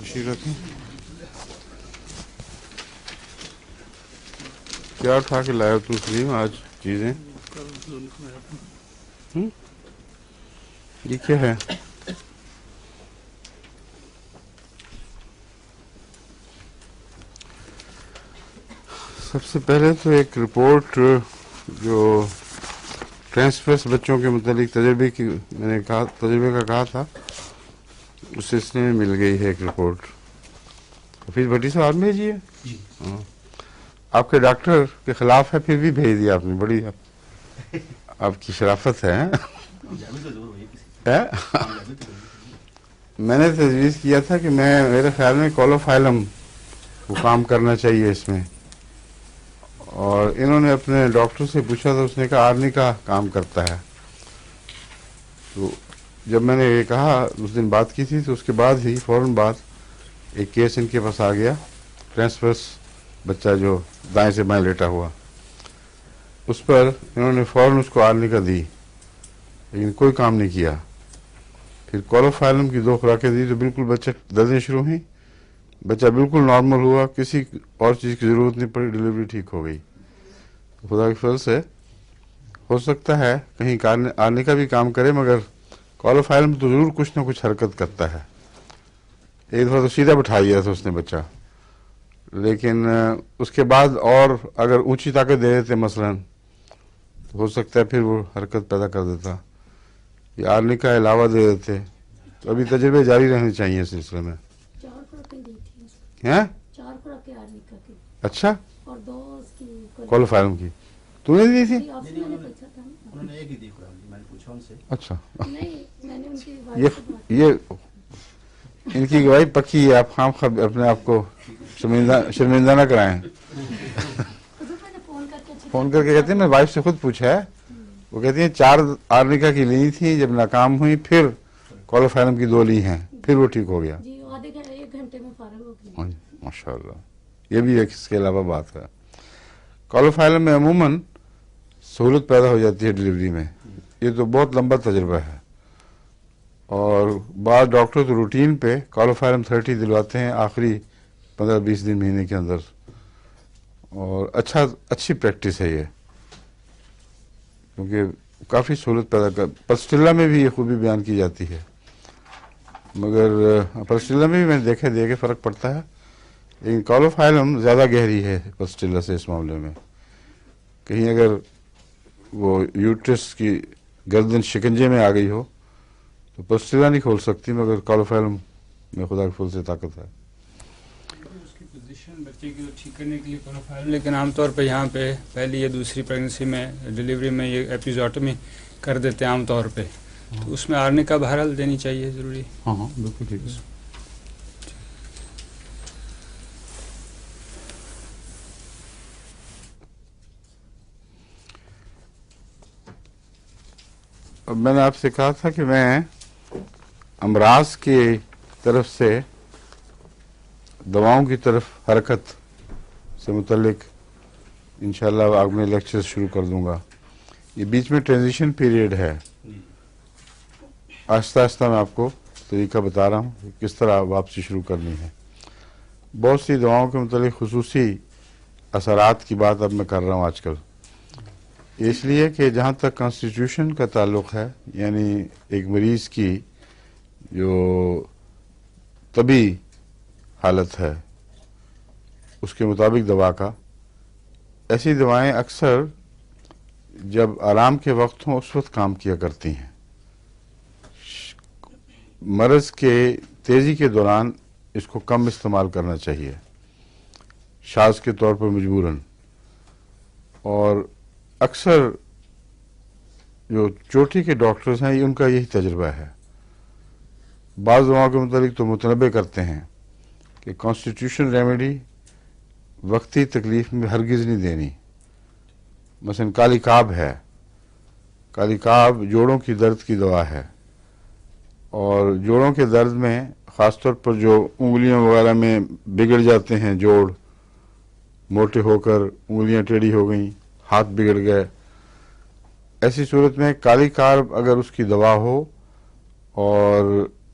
تشریف رکھیں. کیا اٹھا کے لایا تو سلیم آج چیزیں؟ یہ کیا ہے؟ سب سے پہلے تو ایک رپورٹ جو ٹرانسفرس بچوں کے متعلق تجربے کا کہا تھا، اس سلسلے میں مل گئی ہے ایک رپورٹ. حفیظ بھٹی صاحب آپ بھیجیے. ہاں، آپ کے ڈاکٹر کے خلاف ہے پھر بھی بھیج دیا آپ نے. بڑی آپ کی شرافت ہے. میں نے تجویز کیا تھا کہ میرے خیال میں کولوفائلم کو کام کرنا چاہیے اس میں، اور انہوں نے اپنے ڈاکٹر سے پوچھا تو اس نے کہا آرنی کا کام کرتا ہے. تو جب میں نے یہ کہا، اس دن بات کی تھی، تو اس کے بعد ہی فوراً بعد ایک کیس ان کے پاس آ گیا، ٹرانسفرس بچہ جو دائیں سے بائیں لیٹا ہوا. اس پر انہوں نے فوراً اس کو آرنی کا دی، لیکن کوئی کام نہیں کیا. پھر کولوفائلم کی 2 خوراکیں دی تو بالکل بچہ دردیں شروع ہوئیں، بچہ بالکل نارمل ہوا، کسی اور چیز کی ضرورت نہیں پڑی، ڈلیوری ٹھیک ہو گئی. خدا کے فضل سے ہو سکتا ہے کہیں آرنی کا بھی کام کرے، مگر کولوفائلم تو ضرور کچھ نہ کچھ حرکت کرتا ہے. ایک دفعہ تو سیدھا بٹھا دیا تھا اس نے بچہ، لیکن اس کے بعد اور اگر اونچی طاقت دے دیتے مثلا تو ہو سکتا ہے پھر وہ حرکت پیدا کر دیتا، یا آرنی کا علاوہ دے دیتے. تو ابھی تجربے جاری رہنے چاہیے اس سلسلے میں. 4 خوراکیں دی تھی. ہیں؟ 4 خوراکیں آرنی کا کی. اچھا، اور 2 اس کی کولوفائلم کی تو نے دی تھی؟ آپ سے میں نے پوچھا تھا نا. انہوں نے ایک ہی دی خوراک، میں نے پوچھا ان سے. اچھا، نہیں، میں نے ان کی وائف سے بات یہ ان کی گواہی پکی ہے. آپ خام خواہ اپنے آپ کو شرمندہ نہ کرائیں. فون کر کے کہتے ہیں میں وائف سے خود پوچھا ہے، وہ کہتی ہیں 4 آرنیکا کی لی تھی، جب ناکام ہوئی پھر کولوفائلم کی 2 لی ہیں، پھر وہ ٹھیک ہو گیا. جی، آدھے 1 گھنٹے میں فارغ ہو گئی. ماشاء اللہ، یہ بھی ایک اس کے علاوہ بات ہے. کولوفائلم میں عموماً سہولت پیدا ہو جاتی ہے ڈلیوری میں. یہ تو بہت لمبا تجربہ ہے، اور بعض ڈاکٹر تو روٹین پہ کولوفائلم 30 دلواتے ہیں آخری 15-20 دن مہینے کے اندر، اور اچھی پریکٹس ہے یہ، کیونکہ کافی سہولت پیدا پلسٹیلا میں بھی یہ خوبی بیان کی جاتی ہے. مگر پلسٹیلا میں بھی میں نے دیکھے فرق پڑتا ہے، لیکن کولوفائلم زیادہ گہری ہے پلسٹیلا سے اس معاملے میں. کہیں اگر وہ یوٹرس کی گردن شکنجے میں آ گئی ہو تو پلسٹیلا نہیں کھول سکتی، مگر کولوفائلم میں خدا کے فضل سے طاقت ہے. اس کی پوزیشن بچے کی ٹھیک کرنے کے لیے کولوفائلم، لیکن عام طور پہ یہاں پہ پہلی یا دوسری پریگنسی میں ڈلیوری میں یہ ایپیزوٹمی کر دیتے ہیں عام طور پہ، تو اس میں آرنی کا بہرحال دینی چاہیے ضروری. ہاں بالکل ٹھیک ہے. اب میں نے آپ سے کہا تھا کہ میں امراض کی طرف سے دواؤں کی طرف حرکت سے متعلق انشاءاللہ آج میں لیکچر شروع کر دوں گا. یہ بیچ میں ٹرانزیشن پیریڈ ہے، آہستہ آہستہ میں آپ کو طریقہ بتا رہا ہوں کہ کس طرح واپسی شروع کرنی ہے. بہت سی دواؤں کے متعلق خصوصی اثرات کی بات اب میں کر رہا ہوں آج کل، اس لیے کہ جہاں تک کانسٹیٹیوشن کا تعلق ہے، یعنی ایک مریض کی جو طبی حالت ہے اس کے مطابق دوا کا، ایسی دوائیں اکثر جب آرام کے وقت ہوں اس وقت کام کیا کرتی ہیں. مرض کے تیزی کے دوران اس کو کم استعمال کرنا چاہیے، شاذ کے طور پر مجبوراً. اور اکثر جو چوٹی کے ڈاکٹرز ہیں ان کا یہی تجربہ ہے. بعض دواؤں کے متعلق تو متنبع کرتے ہیں کہ کانسٹیٹیوشن ریمیڈی وقتی تکلیف میں ہرگز نہیں دینی. مثلا کالی کاب ہے، کالی کاب جوڑوں کی درد کی دوا ہے، اور جوڑوں کے درد میں خاص طور پر جو انگلیاں وغیرہ میں بگڑ جاتے ہیں، جوڑ موٹے ہو کر انگلیاں ٹیڑھی ہو گئیں، ہاتھ بگڑ گئے، ایسی صورت میں کالی کارب اگر اس کی دوا ہو اور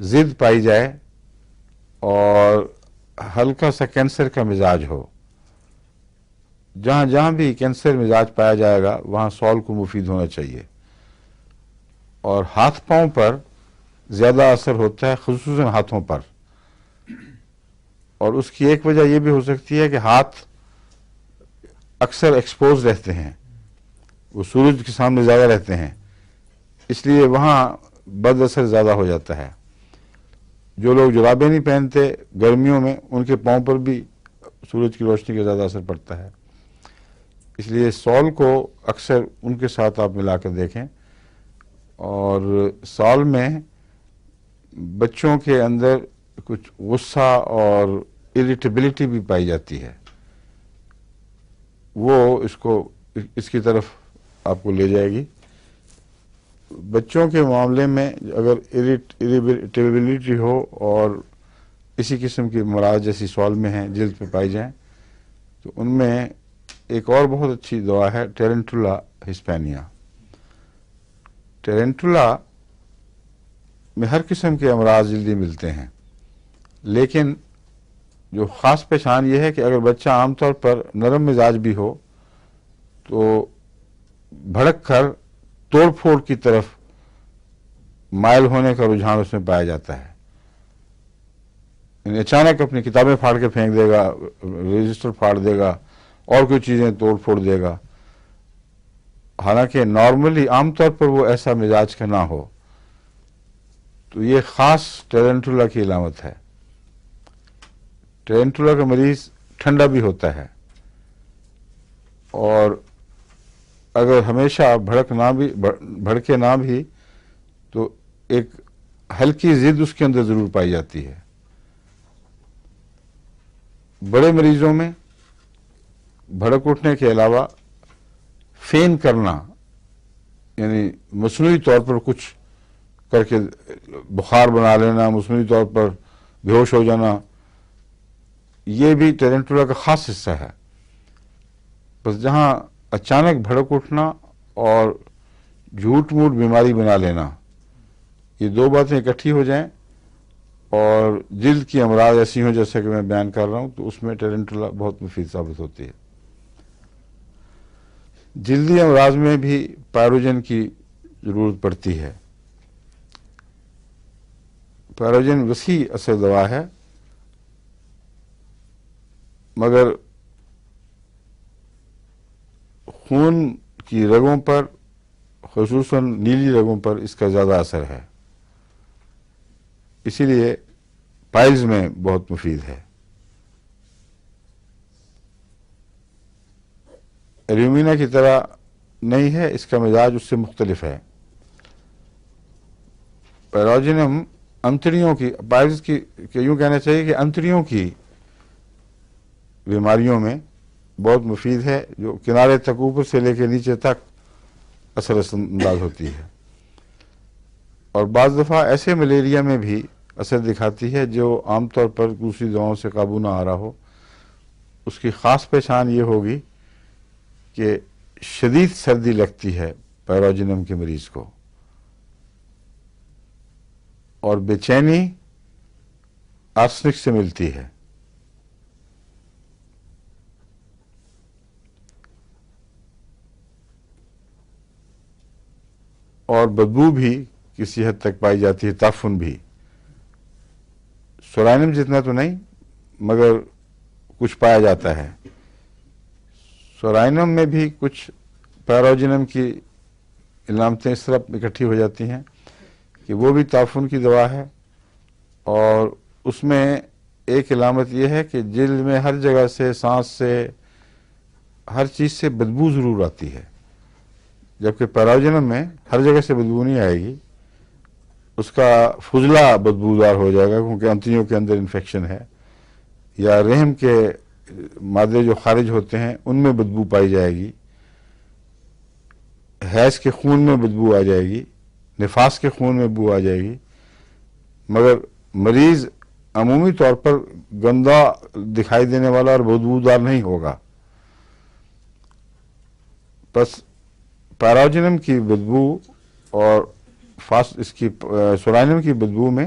ضد پائی جائے اور ہلکا سا کینسر کا مزاج ہو. جہاں جہاں بھی کینسر مزاج پایا جائے گا وہاں سال کو مفید ہونا چاہیے. اور ہاتھ پاؤں پر زیادہ اثر ہوتا ہے، خصوصاً ہاتھوں پر. اور اس کی ایک وجہ یہ بھی ہو سکتی ہے کہ ہاتھ اکثر ایکسپوز رہتے ہیں، وہ سورج کے سامنے زیادہ رہتے ہیں، اس لیے وہاں بد اثر زیادہ ہو جاتا ہے. جو لوگ جرابیں نہیں پہنتے گرمیوں میں، ان کے پاؤں پر بھی سورج کی روشنی کا زیادہ اثر پڑتا ہے. اس لیے سال کو اکثر ان کے ساتھ آپ ملا کر دیکھیں. اور سال میں بچوں کے اندر کچھ غصہ اور اریٹیبلٹی بھی پائی جاتی ہے، وہ اس کی طرف آپ کو لے جائے گی. بچوں کے معاملے میں اگر اریٹیبلٹی ہو اور اسی قسم کی امراض جیسی سال میں ہیں جلد پہ پائی جائیں تو ان میں ایک اور بہت اچھی دوا ہے ٹیرنٹولا ہسپینیا. ٹیرنٹولا میں ہر قسم کے امراض جلدی ملتے ہیں، لیکن جو خاص پہچان یہ ہے کہ اگر بچہ عام طور پر نرم مزاج بھی ہو تو بھڑک کر توڑ پھوڑ کی طرف مائل ہونے کا رجحان اس میں پایا جاتا ہے. یعنی اچانک اپنی کتابیں پھاڑ کے پھینک دے گا، رجسٹر پھاڑ دے گا اور کوئی چیزیں توڑ پھوڑ دے گا، حالانکہ نارملی عام طور پر وہ ایسا مزاج کا نہ ہو. تو یہ خاص ٹیرنٹولا کی علامت ہے. ٹیرنٹولا کا مریض ٹھنڈا بھی ہوتا ہے اور اگر ہمیشہ بھڑکے نہ بھی تو ایک ہلکی ضد اس کے اندر ضرور پائی جاتی ہے. بڑے مریضوں میں بھڑک اٹھنے کے علاوہ فین کرنا، یعنی مصنوعی طور پر کچھ کر کے بخار بنا لینا، مصنوعی طور پر بے ہوش ہو جانا، یہ بھی ٹیرنٹولا کا خاص حصہ ہے. بس جہاں اچانک بھڑک اٹھنا اور جھوٹ موٹ بیماری بنا لینا، یہ دو باتیں اکٹھی ہو جائیں اور جلد کی امراض ایسی ہوں جیسا کہ میں بیان کر رہا ہوں، تو اس میں ٹیرنٹولا بہت مفید ثابت ہوتی ہے. جلدی امراض میں بھی پیروجن کی ضرورت پڑتی ہے. پیروجن وسیع اثر دوا ہے، مگر خون کی رگوں پر، خصوصاً نیلی رگوں پر اس کا زیادہ اثر ہے، اسی لیے پائلز میں بہت مفید ہے. ایلومینا کی طرح نہیں ہے، اس کا مزاج اس سے مختلف ہے. پیروجنم انتڑیوں کی، پائلز کی یوں کہنا چاہیے کہ انتڑیوں کی بیماریوں میں بہت مفید ہے، جو کنارے تک اوپر سے لے کے نیچے تک اثر انداز ہوتی ہے. اور بعض دفعہ ایسے ملیریا میں بھی اثر دکھاتی ہے جو عام طور پر دوسری دواؤں سے قابو نہ آ رہا ہو. اس کی خاص پہچان یہ ہوگی کہ شدید سردی لگتی ہے پیروجنم کے مریض کو، اور بے چینی آرسنک سے ملتی ہے. اور بدبو بھی کسی حد تک پائی جاتی ہے، تعفن بھی. سورائنم جتنا تو نہیں مگر کچھ پایا جاتا ہے. سورائنم میں بھی کچھ پیروجنم کی علامتیں اس طرح اکٹھی ہو جاتی ہیں کہ وہ بھی تعفن کی دوا ہے. اور اس میں ایک علامت یہ ہے کہ جلد میں ہر جگہ سے، سانس سے، ہر چیز سے بدبو ضرور آتی ہے، جبکہ پیروجنم میں ہر جگہ سے بدبو نہیں آئے گی. اس کا فضلہ بدبودار ہو جائے گا کیونکہ انتڑیوں کے اندر انفیکشن ہے، یا رحم کے مادے جو خارج ہوتے ہیں ان میں بدبو پائی جائے گی، حیض کے خون میں بدبو آ جائے گی، نفاس کے خون میں بو آ جائے گی. مگر مریض عمومی طور پر گندا دکھائی دینے والا اور بدبودار نہیں ہوگا. بس پیروجنم کی بدبو اور اس کی سورائنم کی بدبو میں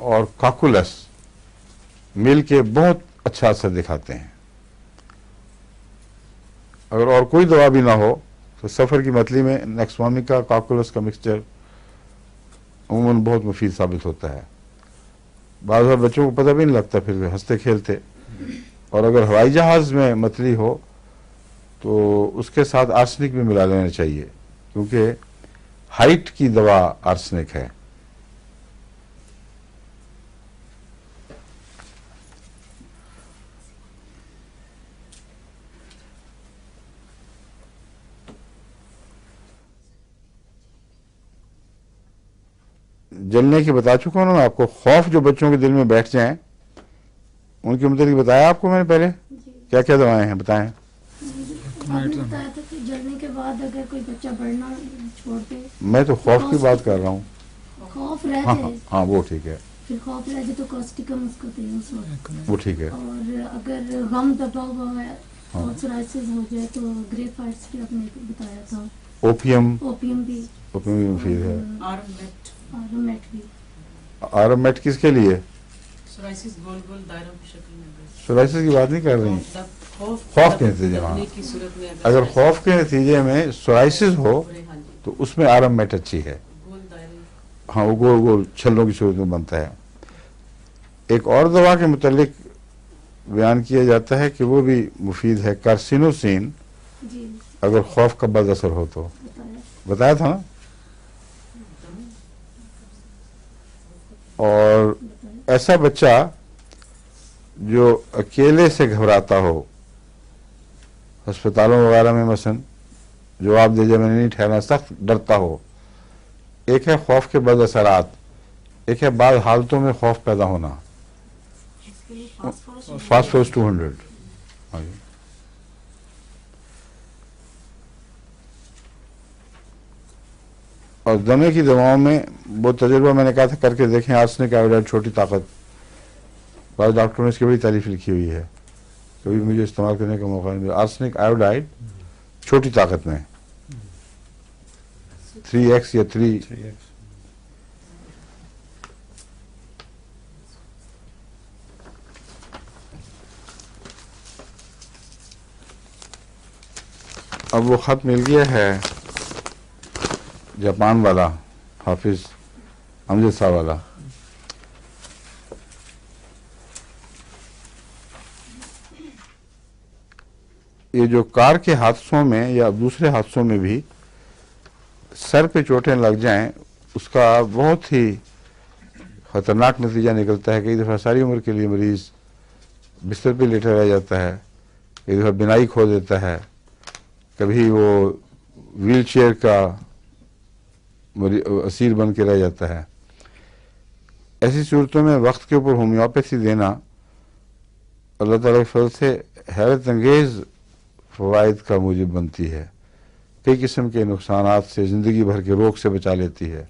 اور کاکولس مل کے بہت اچھا اثر دکھاتے ہیں. اگر اور کوئی دوا بھی نہ ہو تو سفر کی متلی میں نیکسوامی کا کاکولس کا مکسچر عموماً بہت مفید ثابت ہوتا ہے. بعض بار بچوں کو پتہ بھی نہیں لگتا، پھر ہنستے کھیلتے. اور اگر ہوائی جہاز میں متلی ہو تو اس کے ساتھ آرسنک بھی ملا لینا چاہیے، کیونکہ ہائٹ کی دوا آرسنک ہے. جلنے کی بتا چکا ہوں نا آپ کو. خوف جو بچوں کے دل میں بیٹھ جائیں ان کے متعلق بتایا آپ کو میں نے پہلے. جی کیا کیا دوائیں ہیں بتائیں. آپ نے بتایا تھا کہ جلنے کے بعد اگر کوئی بچہ پڑھنا چھوڑ دے، میں تو خوف کی بات کر رہا ہوں. خوف رہ ہاں جائے، ہاں وہ ٹھیک ہے، پھر خوف رہ جائے تو کاسٹیکم اس کو دیں اس وقت. وہ ٹھیک ہے. اور اگر غم دبا ہوا ہے اور سورائسس ہو جائے تو گریپ فائٹس بھی آپ نے بتایا تھا. اوپیم اوپیم بھی، اوپیم بھی مفید ہے. آرمیٹ بھی. آرمیٹ کس کے لیے؟ سورائسس گول گول دائروں کی شکل میں سورائسس کی بات نہیں کر رہی ہیں. خوف کے نتیجے میں، دبنے کی صورت میں اگر خوف کے نتیجے میں سورائسس ہو تو اس میں آرمیٹ اچھی ہے. گول دائرے، ہاں وہ گول گول چھلوں کی صورت میں بنتا ہے. ایک اور دوا کے متعلق بیان کیا جاتا ہے کہ وہ بھی مفید ہے، کارسینوسین، جی اگر خوف کا بد اثر ہو تو. بتایا بتایا تھا نا. اور ایسا بچہ جو اکیلے سے گھبراتا ہو ہسپتالوں وغیرہ میں، مثلا جواب دے جائے میں نہیں ٹھہرنا، سخت ڈرتا ہو. ایک ہے خوف کے بد اثرات، ایک ہے بعض حالتوں میں خوف پیدا ہونا. اس کے لیے فاسفورس 200. ہاں جی. اور دمے کی دواؤں میں وہ تجربہ میں نے کہا تھا کر کے دیکھیں. آرسنک آیوڈائڈ چھوٹی طاقت، بعض ڈاکٹروں نے اس کی بڑی تعریف لکھی ہوئی ہے، کبھی مجھے استعمال کرنے کا موقع نہیں ملا. آرسنک آیوڈائڈ چھوٹی طاقت میں 3x یا 3. اب وہ خط مل گیا ہے جاپان والا، حافظ امجد صاحب والا. یہ جو کار کے حادثوں میں یا دوسرے حادثوں میں بھی سر پہ چوٹیں لگ جائیں، اس کا بہت ہی خطرناک نتیجہ نکلتا ہے. کئی دفعہ ساری عمر کے لیے مریض بستر پہ لیٹا رہ جاتا ہے، کئی دفعہ بینائی کھو دیتا ہے، کبھی وہ ویل چیئر کا اسیر بن کے رہ جاتا ہے. ایسی صورتوں میں وقت کے اوپر ہومیوپیتھی دینا اللہ تعالیٰ کے فضل سے حیرت انگیز فوائد کا موجب بنتی ہے. کئی قسم کے نقصانات سے، زندگی بھر کے روگ سے بچا لیتی ہے.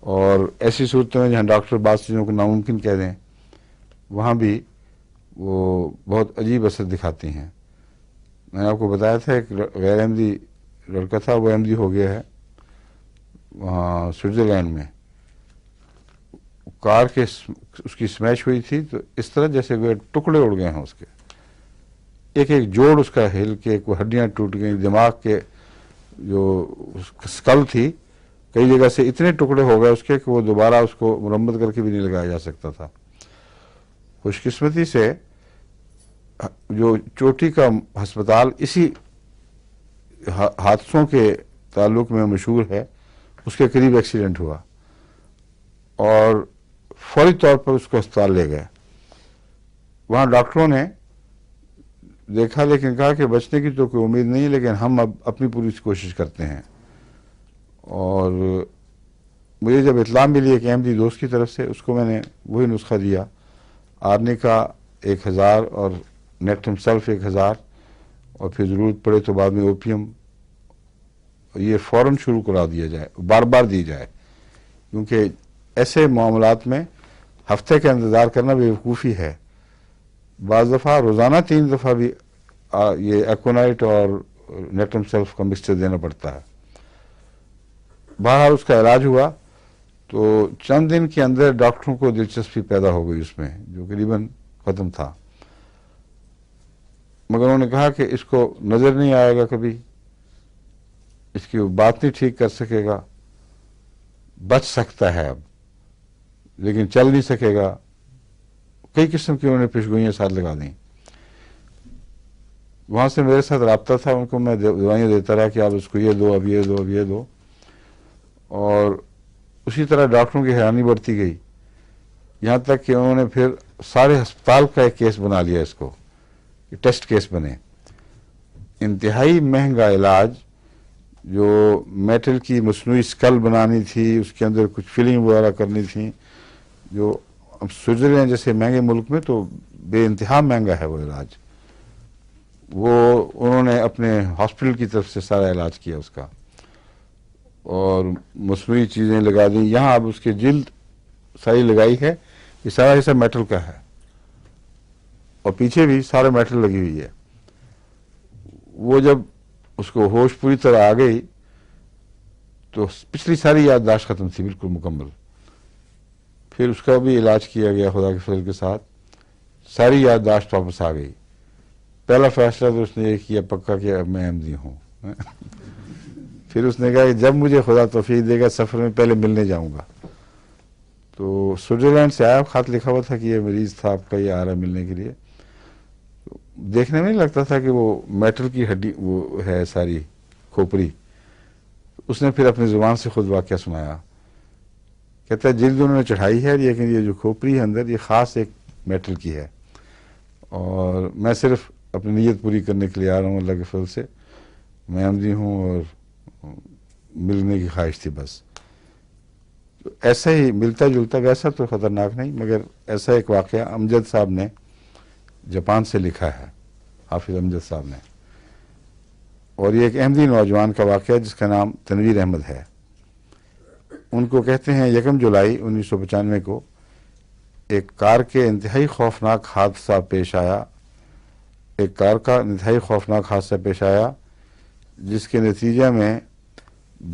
اور ایسی صورتوں میں جہاں ڈاکٹر بعض چیزوں کو ناممکن کہہ دیں، وہاں بھی وہ بہت عجیب اثر دکھاتی ہیں. میں نے آپ کو بتایا تھا ایک غیر احمدی لڑکا تھا، وہ احمدی ہو گیا ہے وہاں سوئٹزرلینڈ میں. کار کے اس کی سمیش ہوئی تھی تو اس طرح جیسے وہ ٹکڑے اڑ گئے ہیں اس کے، ایک ایک جوڑ اس کا ہل کے، کوئی ہڈیاں ٹوٹ گئیں. دماغ کے جو اسکل تھی کئی جگہ سے اتنے ٹکڑے ہو گئے اس کے کہ وہ دوبارہ اس کو مرمت کر کے بھی نہیں لگایا جا سکتا تھا. خوش قسمتی سے جو چوٹی کا ہسپتال اسی حادثوں کے تعلق میں مشہور ہے، اس کے قریب ایکسیڈنٹ ہوا اور فوری طور پر اس کو ہسپتال لے گئے. وہاں ڈاکٹروں نے دیکھا لیکن کہا کہ بچنے کی تو کوئی امید نہیں ہے، لیکن ہم اب اپنی پوری کوشش کرتے ہیں. اور مجھے جب اطلاع ملی ایک احمدی دوست کی طرف سے، اس کو میں نے وہی نسخہ دیا، آرنیکا 1000 اور نیکٹم سلف 1000، اور پھر ضرورت پڑے تو بعد میں اوپیم. یہ فوراً شروع کرا دیا جائے، بار بار دی جائے، کیونکہ ایسے معاملات میں ہفتے کا انتظار کرنا بے وقوفی ہے. بعض دفعہ روزانہ 3 دفعہ بھی یہ ایکونائٹ اور نیکٹم سیلف کا مکسچر دینا پڑتا ہے. بہرحال اس کا علاج ہوا تو چند دن کے اندر ڈاکٹروں کو دلچسپی پیدا ہو گئی اس میں، جو قریباً ختم تھا، مگر انہوں نے کہا کہ اس کو نظر نہیں آئے گا کبھی، اس کی بات نہیں ٹھیک کر سکے گا، بچ سکتا ہے اب لیکن چل نہیں سکے گا، کئی قسم کی انہوں نے پیشگوئیاں ساتھ لگا دیں۔ وہاں سے میرے ساتھ رابطہ تھا، ان کو میں دوائیاں دیتا رہا کہ آپ اس کو یہ دو، اب یہ دو، اب یہ دو، اور اسی طرح ڈاکٹروں کی حیرانی بڑھتی گئی، یہاں تک کہ انہوں نے پھر سارے ہسپتال کا ایک کیس بنا لیا اس کو، ٹیسٹ کیس بنے۔ انتہائی مہنگا علاج، جو میٹل کی مصنوعی اسکل بنانی تھی، اس کے اندر کچھ فلنگ وغیرہ کرنی تھی، جو اب سوئٹزرلینڈ جیسے مہنگے ملک میں تو بے انتہا مہنگا ہے وہ علاج، وہ انہوں نے اپنے ہاسپٹل کی طرف سے سارا علاج کیا اس کا، اور مصنوعی چیزیں لگا دیں۔ یہاں اب اس کی جلد ساری لگائی ہے، یہ سارا حصہ میٹل کا ہے، اور پیچھے بھی سارا میٹل لگی ہوئی ہے۔ وہ جب اس کو ہوش پوری طرح آ گئی تو پچھلی ساری یادداشت ختم تھی بالکل مکمل، پھر اس کا بھی علاج کیا گیا خدا کے فضل کے ساتھ، ساری یادداشت واپس آ گئی۔ پہلا فیصلہ تو اس نے یہ کیا پکا کہ اب میں احمدی ہوں۔ پھر اس نے کہا کہ جب مجھے خدا توفیق دے گا سفر میں پہلے ملنے جاؤں گا، تو سوئٹزرلینڈ سے آیا، خط لکھا ہوا تھا کہ یہ مریض تھا آپ کا، یہ آ رہا ملنے کے لیے۔ دیکھنے میں نہیں لگتا تھا کہ وہ میٹل کی ہڈی وہ ہے ساری کھوپڑی۔ اس نے پھر اپنی زبان سے خود واقعہ سنایا، کہتا ہے جلد انہوں نے چڑھائی ہے لیکن یہ جو کھوپڑی ہے اندر، یہ خاص ایک میٹل کی ہے، اور میں صرف اپنی نیت پوری کرنے کے لیے آ رہا ہوں اللہ کے فضل سے، میں احمدی ہوں اور ملنے کی خواہش تھی بس۔ تو ایسا ہی ملتا جلتا، ویسا تو خطرناک نہیں، مگر ایسا ایک واقعہ امجد صاحب نے جاپان سے لکھا ہے، حافظ امجد صاحب نے، اور یہ ایک احمدی نوجوان کا واقعہ ہے جس کا نام تنویر احمد ہے۔ ان کو کہتے ہیں 1 جولائی 1995 کو ایک کار کے انتہائی خوفناک حادثہ پیش آیا، ایک کار کا انتہائی خوفناک حادثہ پیش آیا جس کے نتیجہ میں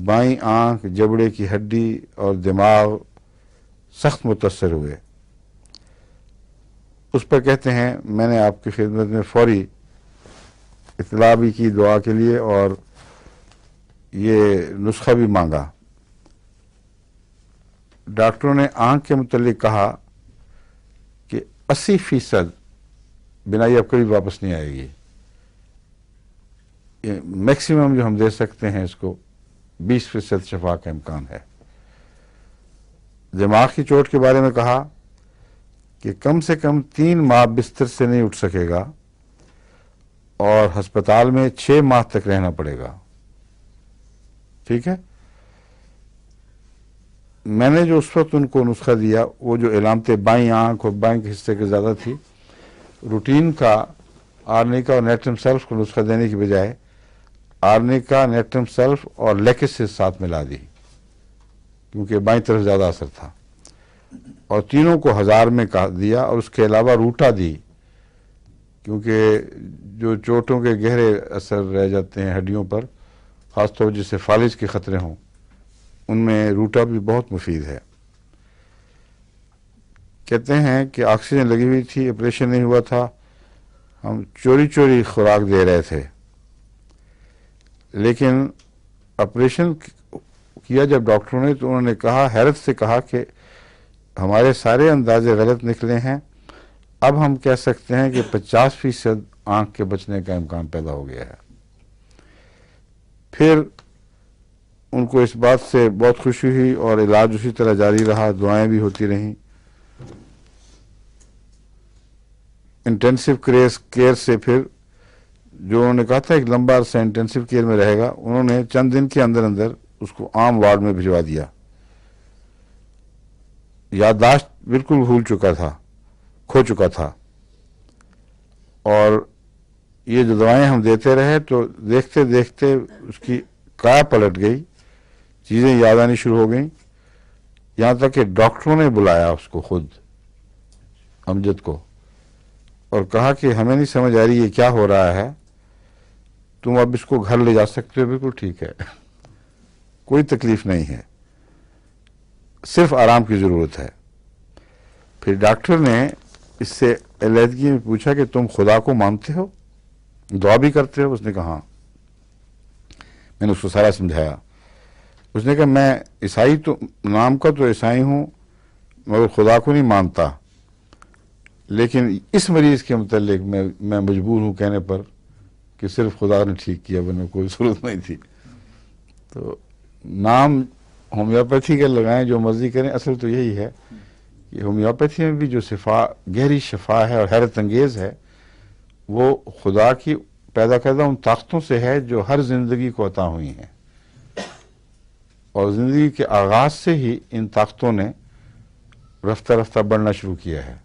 بائیں آنکھ، جبڑے کی ہڈی اور دماغ سخت متاثر ہوئے۔ اس پر کہتے ہیں میں نے آپ کی خدمت میں فوری اطلاع بھی کی دعا کے لیے، اور یہ نسخہ بھی مانگا۔ ڈاکٹروں نے آنکھ کے متعلق کہا کہ 80% بینائی اب کبھی واپس نہیں آئے گی، میکسیمم جو ہم دے سکتے ہیں اس کو 20% شفا کا امکان ہے۔ دماغ کی چوٹ کے بارے میں کہا کہ کم سے کم 3 ماہ بستر سے نہیں اٹھ سکے گا اور ہسپتال میں 6 ماہ تک رہنا پڑے گا۔ ٹھیک ہے، میں نے جو اس وقت ان کو نسخہ دیا، وہ جو علامتیں بائیں آنکھ اور بائیں کے حصے کے زیادہ تھی، روٹین کا آرنیکا اور نیٹرم سیلف کو نسخہ دینے کی بجائے آرنیکا، نیٹرم سیلف اور لیکسس ساتھ ملا دی، کیونکہ بائیں طرف زیادہ اثر تھا، اور تینوں کو 1000 میں دیا، اور اس کے علاوہ روٹا دی، کیونکہ جو چوٹوں کے گہرے اثر رہ جاتے ہیں ہڈیوں پر، خاص طور جس سے فالج کے خطرے ہوں، ان میں روٹا بھی بہت مفید ہے۔ کہتے ہیں کہ آکسیجن لگی ہوئی تھی، آپریشن نہیں ہوا تھا، ہم چوری چوری خوراک دے رہے تھے، لیکن آپریشن کیا جب ڈاکٹروں نے تو انہوں نے کہا، حیرت سے کہا کہ ہمارے سارے اندازے غلط نکلے ہیں، اب ہم کہہ سکتے ہیں کہ 50% آنکھ کے بچنے کا امکان پیدا ہو گیا ہے۔ پھر ان کو اس بات سے بہت خوشی ہوئی اور علاج اسی طرح جاری رہا، دعائیں بھی ہوتی رہیں۔ انٹینسو کیئر سے پھر جو انہوں نے کہا تھا ایک لمبا عرصہ انٹینسو کیئر میں رہے گا، انہوں نے چند دن کے اندر اندر اس کو عام وارڈ میں بھجوا دیا۔ یادداشت بالکل کھو چکا تھا، اور یہ جو دوائیں ہم دیتے رہے تو دیکھتے دیکھتے اس کی کایا پلٹ گئی، چیزیں یاد آنی شروع ہو گئیں، یہاں تک کہ ڈاکٹروں نے بلایا اس کو خود، امجد کو، اور کہا کہ ہمیں نہیں سمجھ آ رہی یہ کیا ہو رہا ہے، تم اب اس کو گھر لے جا سکتے ہو، بالکل ٹھیک ہے، کوئی تکلیف نہیں ہے۔ صرف آرام کی ضرورت ہے. پھر ڈاکٹر نے اس سے علیحدگی میں پوچھا کہ تم خدا کو مانتے ہو, دعا بھی کرتے ہو؟ اس نے کہا ہاں. میں نے اس کو سارا سمجھایا. اس نے کہا میں عیسائی تو نام کا تو عیسائی ہوں مگر خدا کو نہیں مانتا, لیکن اس مریض کے متعلق میں مجبور ہوں کہنے پر کہ صرف خدا نے ٹھیک کیا, ورنہ کوئی ضرورت نہیں تھی. تو نام ہومیوپیتھی کے لگائیں, جو مرضی کریں, اصل تو یہی ہے کہ ہومیوپیتھی میں بھی جو گہری شفا ہے اور حیرت انگیز ہے, وہ خدا کی پیدا کردہ ان طاقتوں سے ہے جو ہر زندگی کو عطا ہوئی ہیں, اور زندگی کے آغاز سے ہی ان طاقتوں نے رفتہ رفتہ بڑھنا شروع کیا ہے.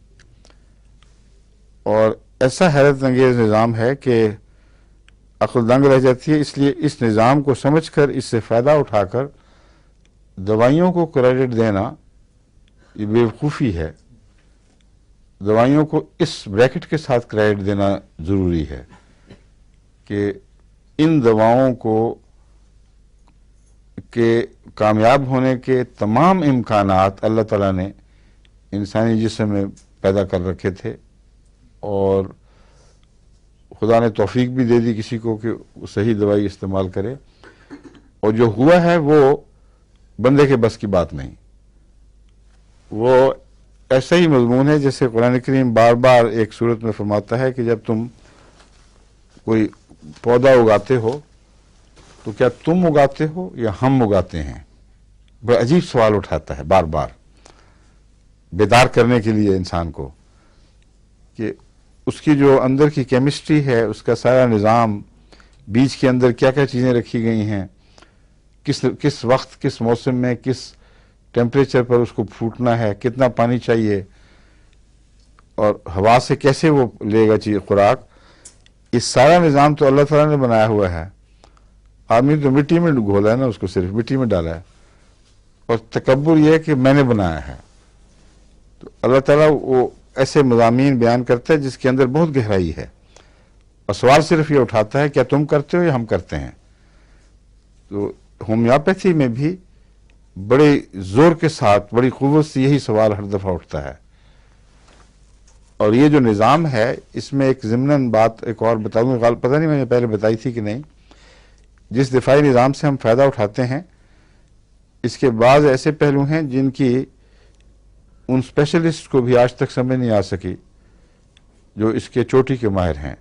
اور ایسا حیرت انگیز نظام ہے کہ عقل دنگ رہ جاتی ہے. اس لیے اس نظام کو سمجھ کر, اس سے فائدہ اٹھا کر دوائیوں کو کریڈٹ دینا یہ بیوقوفی ہے. دوائیوں کو اس بریکٹ کے ساتھ کریڈٹ دینا ضروری ہے کہ ان دواؤں کو کے کامیاب ہونے کے تمام امکانات اللہ تعالیٰ نے انسانی جسم میں پیدا کر رکھے تھے, اور خدا نے توفیق بھی دے دی کسی کو کہ صحیح دوائی استعمال کرے, اور جو ہوا ہے وہ بندے کے بس کی بات نہیں. وہ ایسا ہی مضمون ہے جیسے قرآن کریم بار بار ایک صورت میں فرماتا ہے کہ جب تم کوئی پودا اگاتے ہو تو کیا تم اگاتے ہو یا ہم اگاتے ہیں؟ بڑا عجیب سوال اٹھاتا ہے بار بار, بیدار کرنے کے لیے انسان کو کہ اس کی جو اندر کی کیمسٹری ہے, اس کا سارا نظام, بیج کے اندر کیا کیا چیزیں رکھی گئی ہیں, کس وقت, کس موسم میں, کس ٹیمپریچر پر اس کو پھوٹنا ہے, کتنا پانی چاہیے, اور ہوا سے کیسے وہ لے گا چیز خوراک, اس سارا نظام تو اللہ تعالیٰ نے بنایا ہوا ہے. آدمی تو مٹی میں گھولا ہے نا, اس کو صرف مٹی میں ڈالا ہے, اور تکبر یہ ہے کہ میں نے بنایا ہے. تو اللہ تعالیٰ وہ ایسے مضامین بیان کرتا ہے جس کے اندر بہت گہرائی ہے, اور سوال صرف یہ اٹھاتا ہے کیا تم کرتے ہو یا ہم کرتے ہیں. تو ہومیوپیتھی میں بھی بڑے زور کے ساتھ, بڑی قوت سے یہی سوال ہر دفعہ اٹھتا ہے. اور یہ جو نظام ہے, اس میں ایک ضمناً بات ایک اور بتا دوں, پتہ نہیں میں نے پہلے بتائی تھی کہ نہیں. جس دفاعی نظام سے ہم فائدہ اٹھاتے ہیں, اس کے بعض ایسے پہلو ہیں جن کی ان اسپیشلسٹ کو بھی آج تک سمجھ نہیں آ سکی جو اس کے چوٹی کے ماہر ہیں,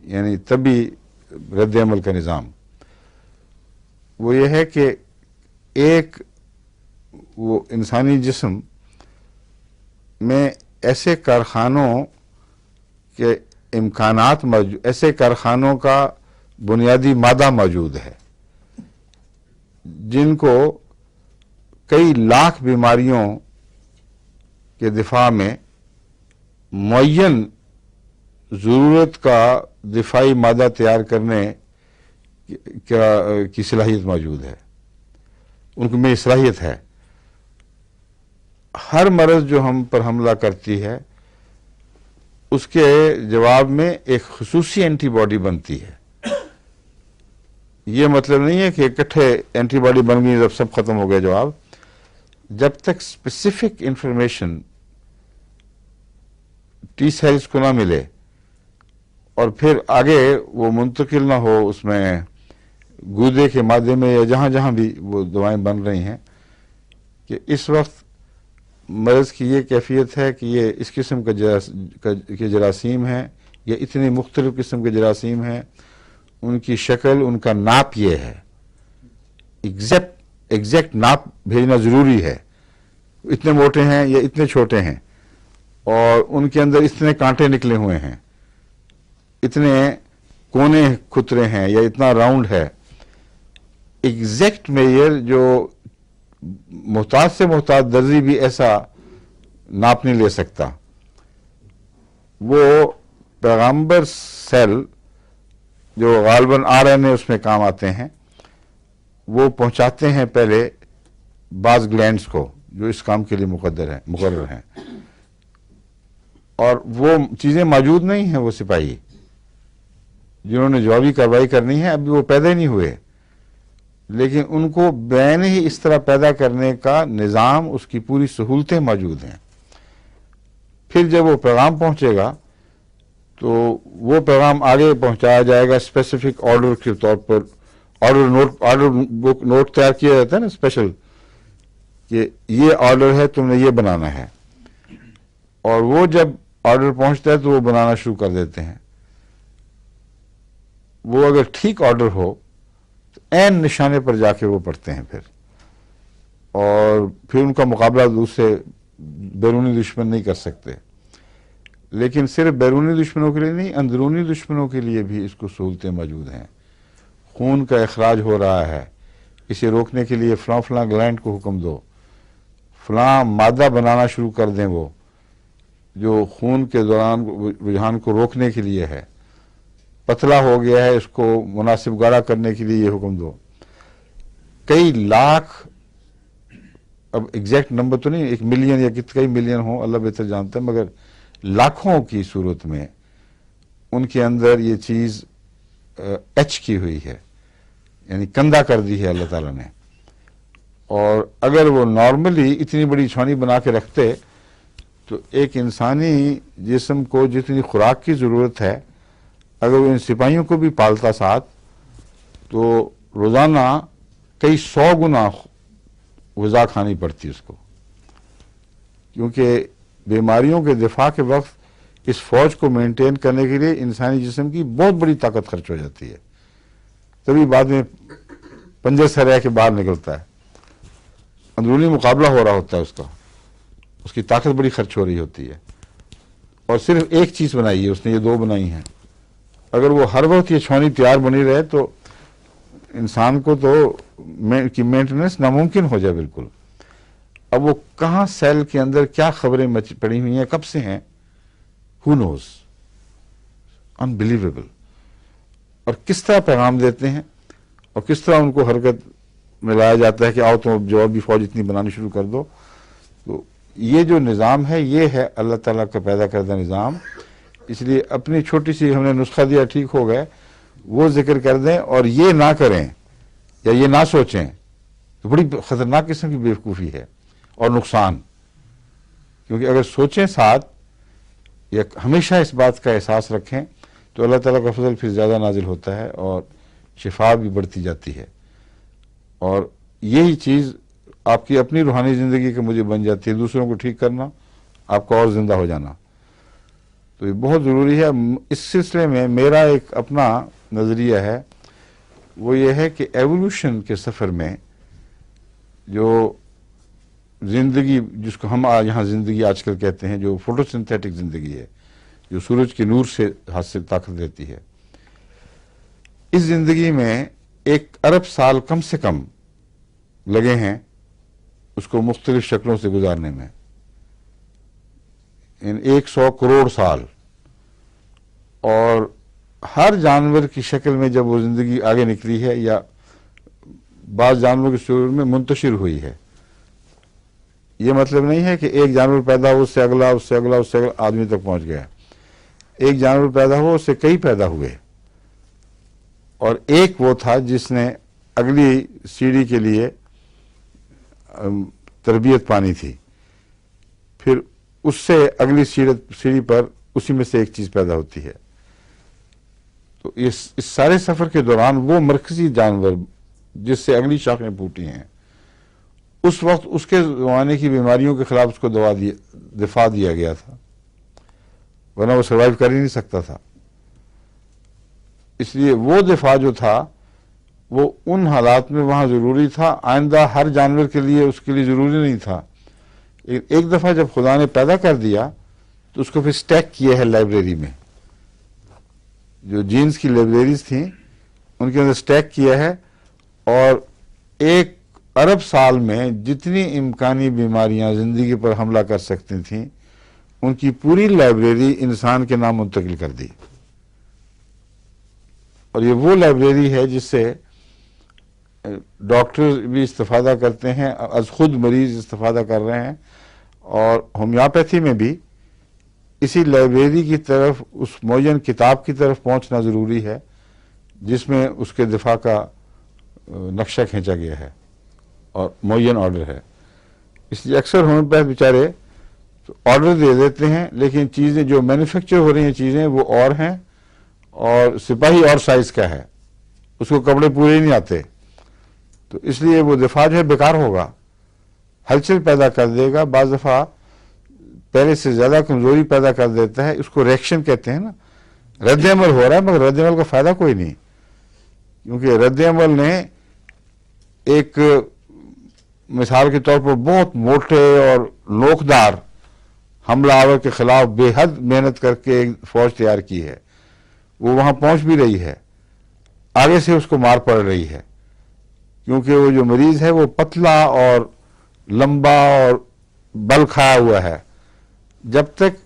یعنی طبی رد عمل کا نظام. وہ یہ ہے کہ ایک وہ انسانی جسم میں ایسے کارخانوں کے امکانات موجود, ایسے کارخانوں کا بنیادی مادہ موجود ہے جن کو کئی لاکھ بیماریوں کے دفاع میں معین ضرورت کا دفاعی مادہ تیار کرنے کی صلاحیت موجود ہے. ان میں صلاحیت ہے. ہر مرض جو ہم پر حملہ کرتی ہے اس کے جواب میں ایک خصوصی اینٹی باڈی بنتی ہے. یہ مطلب نہیں ہے کہ اکٹھے اینٹی باڈی بن گئی جب سب ختم ہو گیا جواب. جب تک اسپیسیفک انفارمیشن ٹی سیلز کو نہ ملے اور پھر آگے وہ منتقل نہ ہو اس میں گودے کے مادے میں یا جہاں جہاں بھی وہ دوائیں بن رہی ہیں, کہ اس وقت مرض کی یہ کیفیت ہے کہ یہ اس قسم کے جراثیم ہیں یا اتنی مختلف قسم کے جراثیم ہیں, ان کی شکل, ان کا ناپ یہ ہے, ایگزیکٹ ناپ بھیجنا ضروری ہے. اتنے موٹے ہیں یا اتنے چھوٹے ہیں, اور ان کے اندر اتنے کانٹے نکلے ہوئے ہیں, اتنے کونے کھترے ہیں یا اتنا راؤنڈ ہے. ایگزیکٹ میئر جو محتاط سے محتاط درزی بھی ایسا ناپ نہیں لے سکتا. وہ پیغامبر سیل جو غالباً RNA اس میں کام آتے ہیں, وہ پہنچاتے ہیں پہلے بعض گلینڈز کو جو اس کام کے لیے مقرر ہیں, اور وہ چیزیں موجود نہیں ہیں. وہ سپاہی جنہوں نے جوابی کارروائی کرنی ہے ابھی وہ پیدا ہی نہیں ہوئے. لیکن ان کو بین ہی اس طرح پیدا کرنے کا نظام، اس کی پوری سہولتیں موجود ہیں. پھر جب وہ پیغام پہنچے گا تو وہ پیغام آگے پہنچایا جائے گا اسپیسیفک آرڈر کے طور پر. آرڈر بک نوٹ تیار کیا جاتا ہے نا اسپیشل، کہ یہ آرڈر ہے، تم نے یہ بنانا ہے. اور وہ جب آرڈر پہنچتا ہے تو وہ بنانا شروع کر دیتے ہیں. وہ اگر ٹھیک آرڈر ہو تو عین نشانے پر جا کے وہ پڑھتے ہیں پھر، اور پھر ان کا مقابلہ دوسرے بیرونی دشمن نہیں کر سکتے. لیکن صرف بیرونی دشمنوں کے لیے نہیں، اندرونی دشمنوں کے لیے بھی اس کو سہولتیں موجود ہیں. خون کا اخراج ہو رہا ہے، اسے روکنے کے لیے فلاں فلاں گلینڈ کو حکم دو، فلاں مادہ بنانا شروع کر دیں وہ جو خون کے دوران رجحان کو روکنے کے لیے ہے. پتلا ہو گیا ہے، اس کو مناسب گاڑھا کرنے کے لیے یہ حکم دو. کئی لاکھ، اب ایگزیکٹ نمبر تو نہیں، 1 ملین یا کئی ملین ہوں اللہ بہتر جانتا ہے، مگر لاکھوں کی صورت میں ان کے اندر یہ چیز ایچ کی ہوئی ہے، یعنی کندہ کر دی ہے اللہ تعالیٰ نے. اور اگر وہ نارملی اتنی بڑی چھانی بنا کے رکھتے تو ایک انسانی جسم کو جتنی خوراک کی ضرورت ہے، اگر وہ ان سپاہیوں کو بھی پالتا ساتھ، تو روزانہ کئی 100 گنا غذا کھانی پڑتی اس کو. کیونکہ بیماریوں کے دفاع کے وقت اس فوج کو مینٹین کرنے کے لیے انسانی جسم کی بہت بڑی طاقت خرچ ہو جاتی ہے، تبھی بعد میں پنجے سے رہ کے باہر نکلتا ہے. اندرونی مقابلہ ہو رہا ہوتا ہے اس کی طاقت بڑی خرچ ہو رہی ہوتی ہے. اور صرف ایک چیز بنائی ہے اس نے، یہ 2 بنائی ہیں. اگر وہ ہر وقت یہ چھانی تیار بنی رہے تو انسان کو تو کی مینٹیننس ناممکن ہو جائے بالکل. اب وہ کہاں سیل کے اندر کیا خبریں پڑی ہوئی ہیں، کب سے ہیں، who knows, unbelievable. اور کس طرح پیغام دیتے ہیں اور کس طرح ان کو حرکت میں لایا جاتا ہے کہ آؤ تم جوابی فوج اتنی بنانی شروع کر دو. تو یہ جو نظام ہے یہ ہے اللہ تعالیٰ کا پیدا کردہ نظام. اس لیے اپنی چھوٹی سی ہم نے نسخہ دیا ٹھیک ہو گئے وہ ذکر کر دیں اور یہ نہ کریں یا یہ نہ سوچیں تو بڑی خطرناک قسم کی بیوقوفی ہے اور نقصان. کیونکہ اگر سوچیں ساتھ یا ہمیشہ اس بات کا احساس رکھیں تو اللہ تعالیٰ کا فضل پھر زیادہ نازل ہوتا ہے اور شفا بھی بڑھتی جاتی ہے. اور یہی چیز آپ کی اپنی روحانی زندگی کے مجھے بن جاتی ہے، دوسروں کو ٹھیک کرنا، آپ کا اور زندہ ہو جانا. تو یہ بہت ضروری ہے. اس سلسلے میں میرا ایک اپنا نظریہ ہے، وہ یہ ہے کہ ایوولوشن کے سفر میں جو زندگی جس کو ہم یہاں زندگی آج کل کہتے ہیں، جو فوٹو سنتھیٹک زندگی ہے، جو سورج کی نور سے حاصل طاقت دیتی ہے، اس زندگی میں 1 ارب سال کم سے کم لگے ہیں اس کو مختلف شکلوں سے گزارنے میں. 100 کروڑ سال. اور ہر جانور کی شکل میں جب وہ زندگی آگے نکلی ہے یا بعض جانوروں کی صورت میں منتشر ہوئی ہے. یہ مطلب نہیں ہے کہ ایک جانور پیدا ہو، اس سے اگلا، اس سے اگلا، اس سے اگلا، آدمی تک پہنچ گیا. ایک جانور پیدا ہو، اس سے کئی پیدا ہوئے، اور ایک وہ تھا جس نے اگلی سیڑھی کے لیے تربیت پانی تھی. پھر اس سے اگلی سیڑھی پر اسی میں سے ایک چیز پیدا ہوتی ہے. تو اس سارے سفر کے دوران وہ مرکزی جانور جس سے اگلی شاخیں پھوٹی ہیں، اس وقت اس کے زمانے کی بیماریوں کے خلاف اس کو دفاع دیا گیا تھا، ورنہ وہ سروائیو کر ہی نہیں سکتا تھا. اس لیے وہ دفاع جو تھا وہ ان حالات میں وہاں ضروری تھا. آئندہ ہر جانور کے لیے اس کے لیے ضروری نہیں تھا. ایک دفعہ جب خدا نے پیدا کر دیا تو اس کو پھر سٹیک کیا ہے لائبریری میں، جو جینز کی لائبریریز تھیں ان کے اندر سٹیک کیا ہے، اور 1 ارب سال میں جتنی امکانی بیماریاں زندگی پر حملہ کر سکتی تھیں ان کی پوری لائبریری انسان کے نام منتقل کر دی. اور یہ وہ لائبریری ہے جس سے ڈاکٹر بھی استفادہ کرتے ہیں، از خود مریض استفادہ کر رہے ہیں. اور ہومیوپیتھی میں بھی اسی لائبریری کی طرف، اس معین کتاب کی طرف پہنچنا ضروری ہے جس میں اس کے دفاع کا نقشہ کھینچا گیا ہے اور معین آرڈر ہے. اس لیے اکثر ہومیوپیتھ بیچارے آرڈر دے دیتے ہیں لیکن چیزیں جو مینوفیکچر ہو رہی ہیں چیزیں وہ اور ہیں اور سپاہی اور سائز کا ہے, اس کو کپڑے پورے ہی نہیں آتے, تو اس لیے وہ دفاع جو ہے بیکار ہوگا, ہلچل پیدا کر دے گا, بعض دفعہ پہلے سے زیادہ کمزوری پیدا کر دیتا ہے. اس کو ریئیکشن کہتے ہیں نا, رد عمل ہو رہا ہے مگر رد عمل کا فائدہ کوئی نہیں, کیونکہ رد عمل نے ایک مثال کے طور پر بہت موٹے اور نوکدار حملہ آور کے خلاف بے حد محنت کر کے ایک فوج تیار کی ہے, وہ وہاں پہنچ بھی رہی ہے, آگے سے اس کو مار پڑ رہی ہے, کیونکہ وہ جو مریض ہے وہ پتلا اور لمبا اور بل کھایا ہوا ہے. جب تک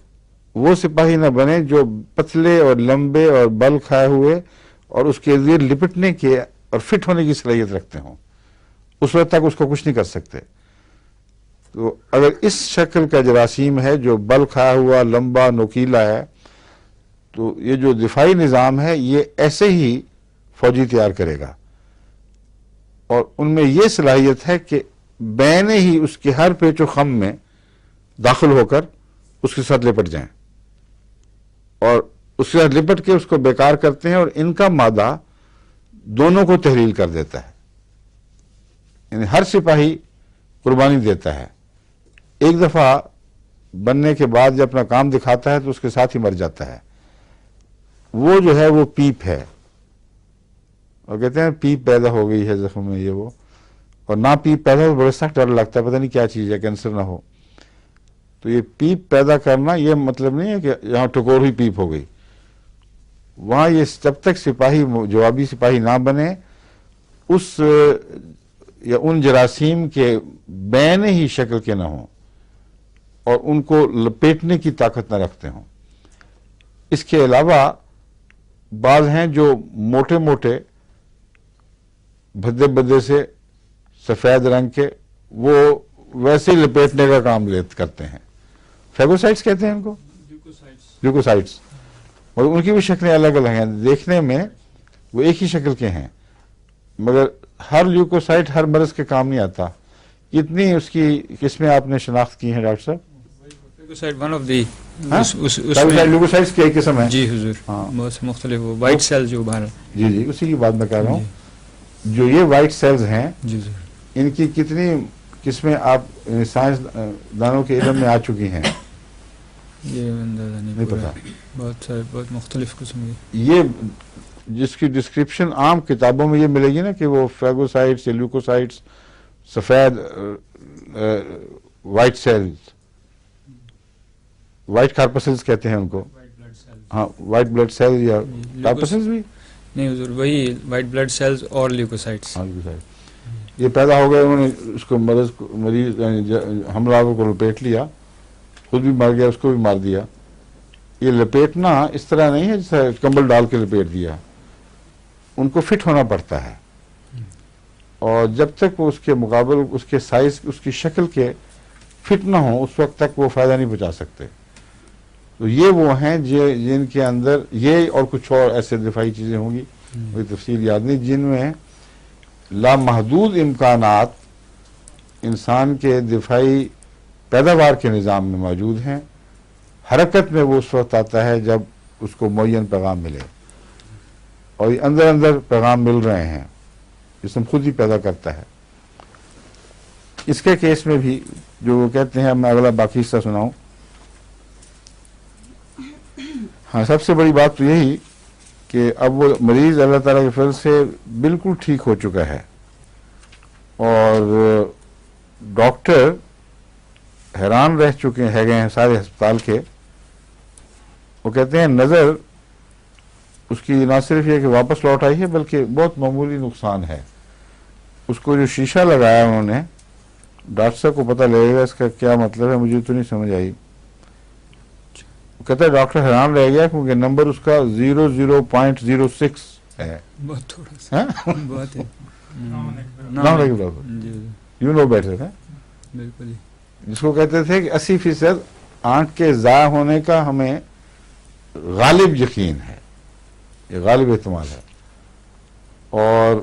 وہ سپاہی نہ بنے جو پتلے اور لمبے اور بل کھائے ہوئے اور اس کے ذریعے لپٹنے کے اور فٹ ہونے کی صلاحیت رکھتے ہوں, اس وقت تک اس کو کچھ نہیں کر سکتے. تو اگر اس شکل کا جراثیم ہے جو بل کھایا ہوا لمبا نوکیلا ہے, تو یہ جو دفاعی نظام ہے یہ ایسے ہی فوجی تیار کرے گا, اور ان میں یہ صلاحیت ہے کہ بین ہی اس کے ہر پیچ و خم میں داخل ہو کر اس کے ساتھ لپٹ جائیں, اور اس کے ساتھ لپٹ کے اس کو بیکار کرتے ہیں, اور ان کا مادہ دونوں کو تحلیل کر دیتا ہے. یعنی ہر سپاہی قربانی دیتا ہے, ایک دفعہ بننے کے بعد جب اپنا کام دکھاتا ہے تو اس کے ساتھ ہی مر جاتا ہے. وہ جو ہے وہ پیپ ہے, اور کہتے ہیں پیپ پیدا ہو گئی ہے زخم میں یہ وہ, اور نہ پیپ پیدا ہو بڑے سخت ڈر لگتا ہے, پتہ نہیں کیا چیز ہے, کینسر نہ ہو. تو یہ پیپ پیدا کرنا یہ مطلب نہیں ہے کہ یہاں ٹکور ہوئی پیپ ہو گئی, وہاں یہ جب تک سپاہی جوابی سپاہی نہ بنے اس یا ان جراثیم کے بین ہی شکل کے نہ ہوں اور ان کو لپیٹنے کی طاقت نہ رکھتے ہوں. اس کے علاوہ بعض ہیں جو موٹے موٹے بھدے بھدے سے سفید رنگ کے, وہ ویسے ہی لپیٹنے کا کام کرتے ہیں. فیگوسائٹس کہتے ہیں ان کو, لیوکوسائٹس, اور ان کی بھی شکلیں الگ الگ ہیں, دیکھنے میں وہ ایک ہی شکل کے ہیں مگر ہر لیوکوسائٹ ہر مرض کے کام نہیں آتا. کتنی اس کی قسمیں آپ نے شناخت کی ہیں ڈاکٹر صاحب؟ ون آف دی لیوکوسائٹس کی ایک قسم ہے. جی حضور, ہاں. بہت سے مختلف وائٹ سیل جو باہر. جی جی اسی کی بات میں کہہ رہا ہوں. جو یہ وائٹ سیلز ہیں جی سر, ان کی کتنی قسمیں آپ سائنس دانوں کے علم میں آ چکی ہیں؟ یہ اندازہ نہیں پتا. بہت سارے بہت مختلف قسم کی. یہ جس کی ڈسکرپشن عام کتابوں میں یہ ملے گی نا کہ وہ فیگوسائٹس یا لیوکوسائٹس, سفید وائٹ سیلز, وائٹ کارپسلز کہتے ہیں ان کو. ہاں وائٹ بلڈ سیلز یا کارپسلز بھی نہیں حضور, وہی وائٹ بلڈ سیلز اور لیوکوسائٹس. ہاں لیوکوسائٹ یہ پیدا ہو گئے, انہوں نے اس کو مریض حملہ آور کو لپیٹ لیا, خود بھی مر گیا, اس کو بھی مار دیا. یہ لپیٹنا اس طرح نہیں ہے جیسے کمبل ڈال کے لپیٹ دیا, ان کو فٹ ہونا پڑتا ہے, اور جب تک وہ اس کے مقابل اس کے سائز اس کی شکل کے فٹ نہ ہوں اس وقت تک وہ فائدہ نہیں پہنچا سکتے. تو یہ وہ ہیں جن کے اندر یہ اور کچھ اور ایسے دفاعی چیزیں ہوں گی, مجھے تفصیل یاد نہیں, جن میں لامحدود امکانات انسان کے دفاعی پیداوار کے نظام میں موجود ہیں. حرکت میں وہ اس وقت آتا ہے جب اس کو معین پیغام ملے, اور یہ اندر اندر پیغام مل رہے ہیں, جسم خود ہی پیدا کرتا ہے. اس کے کیس میں بھی جو وہ کہتے ہیں, میں اگلا باقی حصہ سناؤں. ہاں سب سے بڑی بات تو یہی کہ اب وہ مریض اللہ تعالیٰ کے فضل سے بالکل ٹھیک ہو چکا ہے, اور ڈاکٹر حیران رہ چکے ہیں گئے ہیں سارے ہسپتال کے. وہ کہتے ہیں نظر اس کی نہ صرف یہ کہ واپس لوٹ آئی ہے بلکہ بہت معمولی نقصان ہے. اس کو جو شیشہ لگایا انہوں نے, ڈاکٹر صاحب کو پتہ لگے گا اس کا کیا مطلب ہے, مجھے تو نہیں سمجھ آئی. وہ کہتا ہے ڈاکٹر حیران رہ گیا کیونکہ نمبر اس کا 00.06 ہے. بہت تھوڑا سا, بہت ہے. یو نو بیٹر ہے, بالکل. جس کو کہتے تھے کہ 80% آنکھ کے ضائع ہونے کا ہمیں غالب یقین ہے, یہ غالب احتمال ہے, اور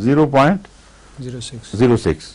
0.06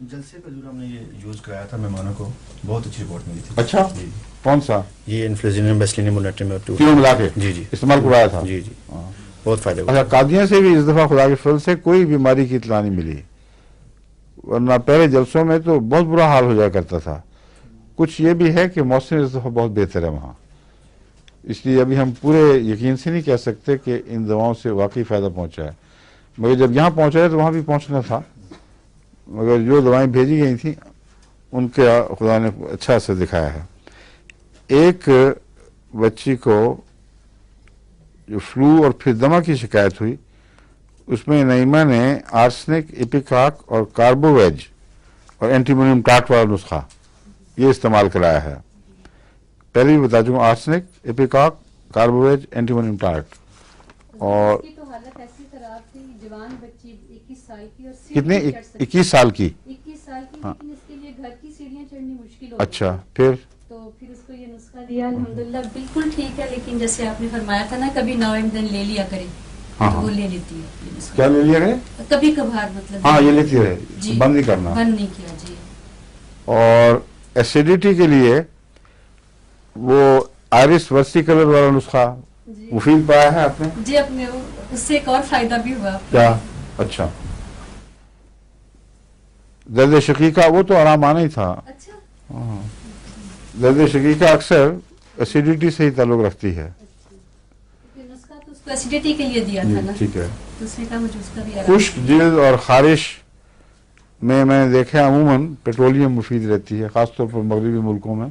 جلسے کا جو ہم نے یہ یوز کرایا تھا مہمانوں کو بہت اچھی رپورٹ ملی تھی. اچھا جی کون سا یہ انفلوزینم بیسلینیم مونیٹرم تینوں ملا کے جی جی استعمال کروایا تھا؟ جی جی بہت فائدہ ہوا. اچھا قادیاں سے بھی اس دفعہ خدا کے فضل سے کوئی بیماری کی اطلاع نہیں ملی، ورنہ پہلے جلسوں میں تو بہت برا حال ہو جایا کرتا تھا. کچھ یہ بھی ہے کہ موسم اس دفعہ بہت بہتر ہے وہاں، اس لیے ابھی ہم پورے یقین سے نہیں کہہ سکتے کہ ان دواؤں سے واقعی فائدہ پہنچا ہے، مگر جب یہاں پہنچا ہے تو وہاں بھی پہنچنا تھا. مگر جو دوائیں بھیجی گئی تھیں ان کے خدا نے اچھا اثر دکھایا ہے. ایک بچی کو جو فلو اور پھر دمہ کی شکایت ہوئی، اس میں نعیمہ نے آرسنک، ایپیکاک اور کاربوویج اور اینٹیمونیم ٹارٹ والا نسخہ یہ استعمال کرایا ہے. پہلے بھی بتا چکا، آرسنک، ایپیکاک، کاربوویج، اینٹیمونیم ٹارٹ. اور اس کی تو حالت ایسی خراب تھی، جوان بچی 21 سال کی اور کتنے؟ سیڑھی چڑھ سکتی 21 سال کی. 21 سال کی، ہاں. لیکن اس کے لیے گھر کی سیڑھیاں چڑھنی مشکل ہو اچھا پھر تو پھر اس کو یہ نسخہ دیا. الحمدللہ بالکل ٹھیک ہے، لیکن جیسے آپ نے فرمایا تھا نا کبھی ناؤ اینڈ دین لے لیا کرے، ہاں، تو وہ لے لیتی ہے یہ نسخہ. کیا لے لیا گئے؟ کبھی کبھار مطلب ہاں یہ لیتی رہے، جی بند نہیں کرنا. بند نہیں کیا جی. اور ایسیڈیٹی کے لیے وہ آئرس ورسی کلر والا نسخہ جی مفید پایا ہے آپ نے؟ جی اپنے اس سے ایک اور فائدہ بھی ہوا. کیا؟ اچھا درد شقیقہ وہ تو آرام آنا ہی تھا. اچھا درد شقیقہ اکثر ایسیڈیٹی سے ہی تعلق رکھتی ہے. یہ نسخہ تو اس کو ایسیڈیٹی کے لیے دیا تھا نا، ٹھیک ہے. تو اس نے کہا مجھے اس کا بھی آرام. خشک جلد اور خارش میں نے دیکھا عموماً پیٹرولیم مفید رہتی ہے، خاص طور پر مغربی ملکوں میں،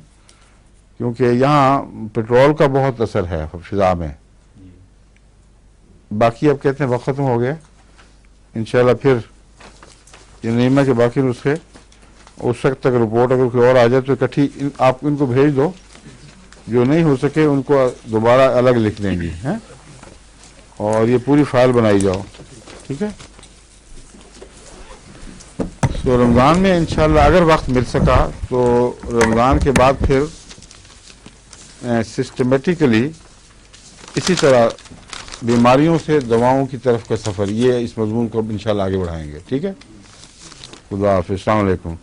کیونکہ یہاں پیٹرول کا بہت اثر ہے فضا میں. باقی اب کہتے ہیں وقت ختم ہو گیا، انشاءاللہ پھر یہ نعیمہ کے باقی نسخے اس وقت تک رپورٹ اگر کوئی اور آ جائے تو اکٹھی آپ ان کو بھیج دو، جو نہیں ہو سکے ان کو دوبارہ الگ لکھ دیں گی ہیں، اور یہ پوری فائل بنائی جاؤ. ٹھیک ہے. تو رمضان میں انشاءاللہ اگر وقت مل سکا تو رمضان کے بعد پھر سسٹمیٹیکلی اسی طرح بیماریوں سے دواؤں کی طرف کا سفر، یہ اس مضمون کو انشاءاللہ آگے بڑھائیں گے. ٹھیک ہے. خدا حافظ. السلام علیکم.